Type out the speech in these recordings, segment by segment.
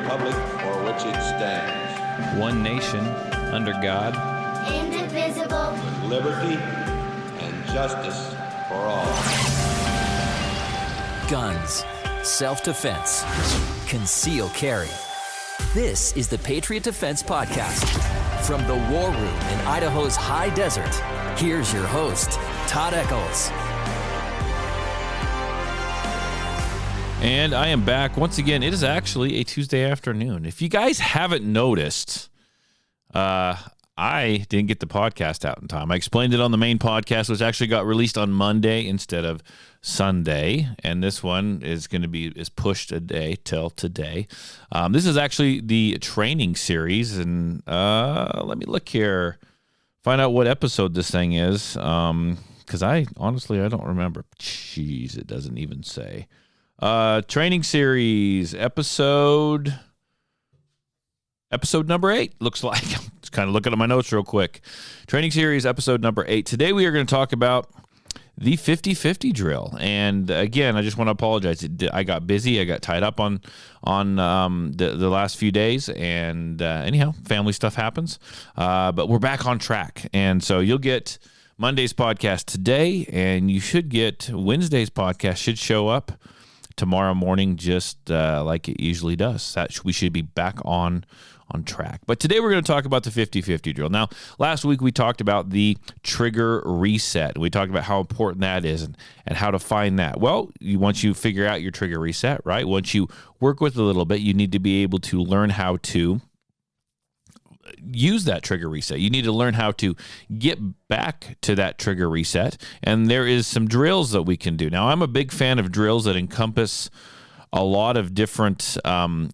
republic for which it stands. One nation, under God. Indivisible. With liberty and justice for all. Guns, self-defense, concealed carry. This is the Patriot Defense Podcast. From the war room in Idaho's high desert, here's your host, Todd Echols. And I am back once again. It is actually a Tuesday afternoon. If you guys haven't noticed, I didn't get the podcast out in time. I explained it on the main podcast, which actually got released on Monday instead of Sunday. And this one is pushed a day till today. This is actually the training series. And let me look here, find out what episode this thing is. Because I don't remember. Jeez, it doesn't even say. Training series episode number 8 looks like. I'm just kind of looking at my notes real quick. Training series episode number 8. Today we are going to talk about the 50-50 drill. And again, I just want to apologize. I got busy. I got tied up on the last few days. And anyhow, family stuff happens. But we're back on track. And so you'll get Monday's podcast today, and you should get Wednesday's podcast should show up tomorrow morning, just like it usually does. We should be back on track. But today we're going to talk about the 50-50 drill. Now, last week we talked about the trigger reset. We talked about how important that is and how to find that. Well, once you figure out your trigger reset, right? Once you work with it a little bit, you need to be able to learn how to use that trigger reset. You need to learn how to get back to that trigger reset. And there is some drills that we can do. Now, I'm a big fan of drills that encompass a lot of different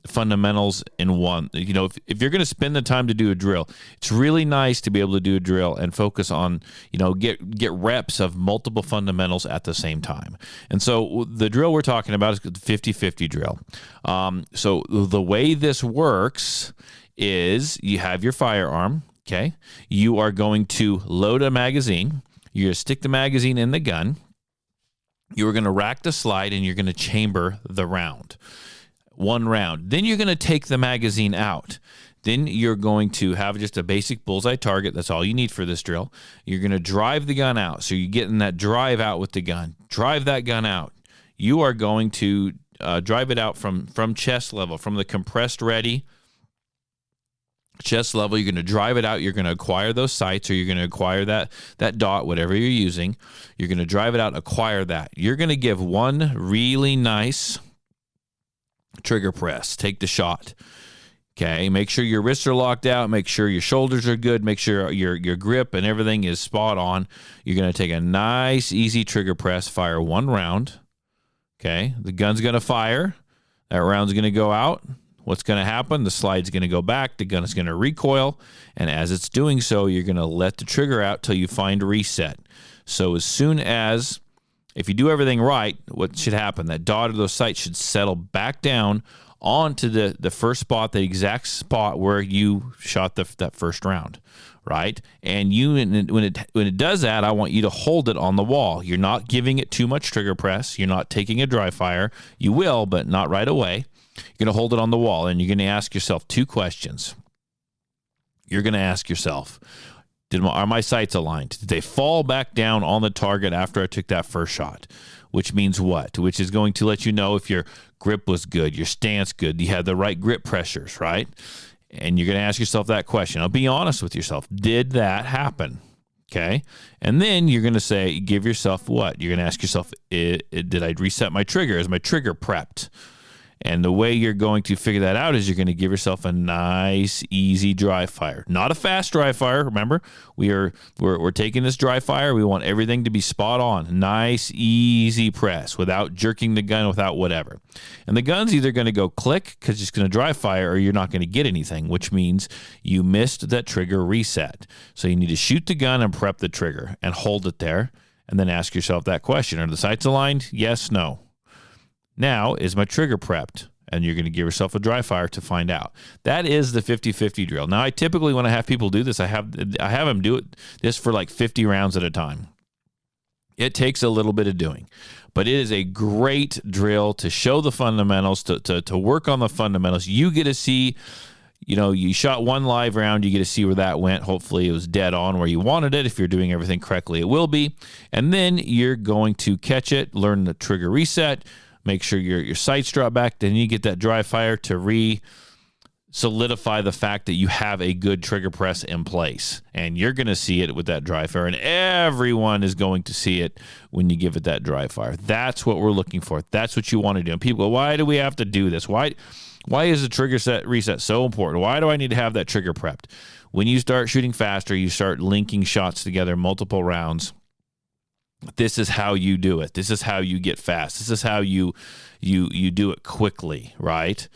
fundamentals in one. You know, if you're going to spend the time to do a drill, it's really nice to be able to do a drill and focus on, get reps of multiple fundamentals at the same time. And so the drill we're talking about is the 50-50 drill. So the way this works is you have your firearm, okay? You are going to load a magazine. You're going to stick the magazine in the gun. You're going to rack the slide, and you're going to chamber the round. One round. Then you're going to take the magazine out. Then you're going to have just a basic bullseye target. That's all you need for this drill. You're going to drive the gun out. So you're getting that drive out with the gun. Drive that gun out. You are going to drive it out from chest level, from the compressed ready chest level. You're going to drive it out. You're going to acquire those sights, or you're going to acquire that dot, whatever you're using. You're going to drive it out, acquire that. You're going to give one really nice trigger press. Take the shot. Okay, make sure your wrists are locked out. Make sure your shoulders are good. Make sure your grip and everything is spot on. You're going to take a nice, easy trigger press, fire one round. Okay, the gun's going to fire. That round's going to go out. What's going to happen? The slide's going to go back. The gun is going to recoil. And as it's doing so, you're going to let the trigger out till you find reset. So as soon as, if you do everything right, what should happen? That dot or those sights should settle back down onto the first spot, the exact spot where you shot that first round, right? And when it does that, I want you to hold it on the wall. You're not giving it too much trigger press. You're not taking a dry fire. You will, but not right away. You're going to hold it on the wall, and you're going to ask yourself 2 questions. You're going to ask yourself, are my sights aligned? Did they fall back down on the target after I took that first shot? Which means what? Which is going to let you know if your grip was good, your stance good, you had the right grip pressures, right? And you're going to ask yourself that question. Now, be honest with yourself. Did that happen? Okay. And then you're going to give yourself what? You're going to ask yourself, did I reset my trigger? Is my trigger prepped? And the way you're going to figure that out is you're going to give yourself a nice, easy dry fire. Not a fast dry fire. Remember, we're taking this dry fire. We want everything to be spot on. Nice, easy press without jerking the gun, without whatever. And the gun's either going to go click because it's going to dry fire, or you're not going to get anything, which means you missed that trigger reset. So you need to shoot the gun and prep the trigger and hold it there, and then ask yourself that question. Are the sights aligned? Yes, no. Now, is my trigger prepped? And you're going to give yourself a dry fire to find out. That is the 50-50 drill. Now, I typically, when I have people do this, I have them do this for like 50 rounds at a time. It takes a little bit of doing, but it is a great drill to show the fundamentals, to work on the fundamentals. You get to see, you shot one live round, you get to see where that went. Hopefully it was dead on where you wanted it. If you're doing everything correctly, it will be. And then you're going to catch it, learn the trigger reset, make sure your sights drop back. Then you get that dry fire to solidify the fact that you have a good trigger press in place, and you're going to see it with that dry fire, and everyone is going to see it when you give it that dry fire. That's what we're looking for. That's what you want to do. And people go, why do we have to do this? Why is the trigger reset so important? Why do I need to have that trigger prepped? When you start shooting faster, you start linking shots together, multiple rounds. This is how you do it. This is how you get fast. This is how you do it quickly, right?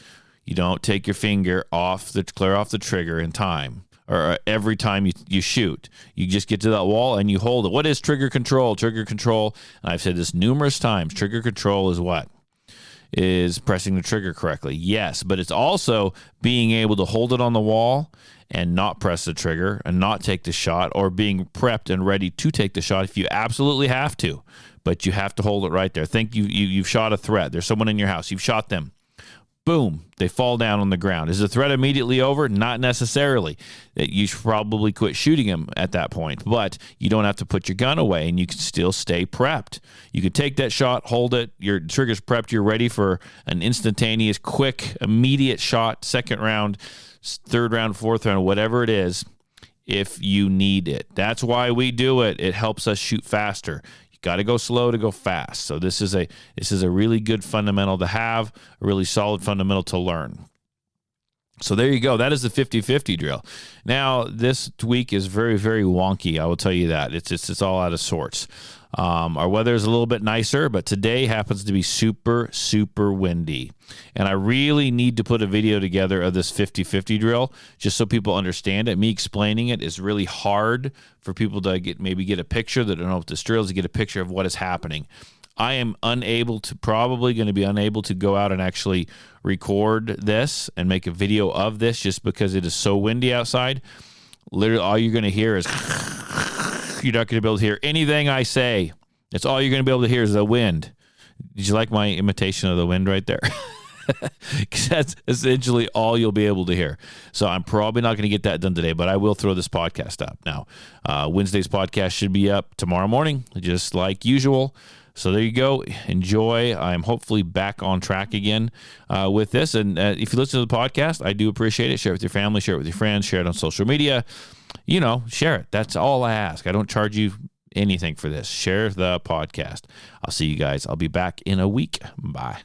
You don't take your finger clear off the trigger in time, or every time you shoot. You just get to that wall and you hold it. What is trigger control? Trigger control, and I've said this numerous times, trigger control is what? Is pressing the trigger correctly. Yes, but it's also being able to hold it on the wall and not press the trigger and not take the shot, or being prepped and ready to take the shot if you absolutely have to, but you have to hold it right there. Think you've shot a threat. There's someone in your house. You've shot them. Boom, they fall down on the ground. Is the threat immediately over? Not necessarily. You should probably quit shooting them at that point, but you don't have to put your gun away, and you can still stay prepped. You can take that shot, hold it, your trigger's prepped, you're ready for an instantaneous, quick, immediate shot, second round, third round, fourth round, whatever it is, if you need it. That's why we do it. It helps us shoot faster. Got to go slow to go fast. So this is a really good fundamental to have, a really solid fundamental to learn. So there you go. That is the 50-50 drill. Now, this week is very, very wonky. I will tell you that. It's all out of sorts. Our weather is a little bit nicer, but today happens to be super, super windy. And I really need to put a video together of this 50-50 drill just so people understand it. Me explaining it is really hard for people to get a picture that don't know what this drill is, to get a picture of what is happening. I am probably going to be unable to go out and actually record this and make a video of this just because it is so windy outside. Literally, all you're going to hear is you're not going to be able to hear anything I say. That's all you're going to be able to hear is the wind. Did you like my imitation of the wind right there? Because that's essentially all you'll be able to hear. So I'm probably not going to get that done today, but I will throw this podcast up. Now, Wednesday's podcast should be up tomorrow morning, just like usual. So there you go. Enjoy. I'm hopefully back on track again with this. And if you listen to the podcast, I do appreciate it. Share it with your family, share it with your friends, share it on social media. Share it. That's all I ask. I don't charge you anything for this. Share the podcast. I'll see you guys. I'll be back in a week. Bye.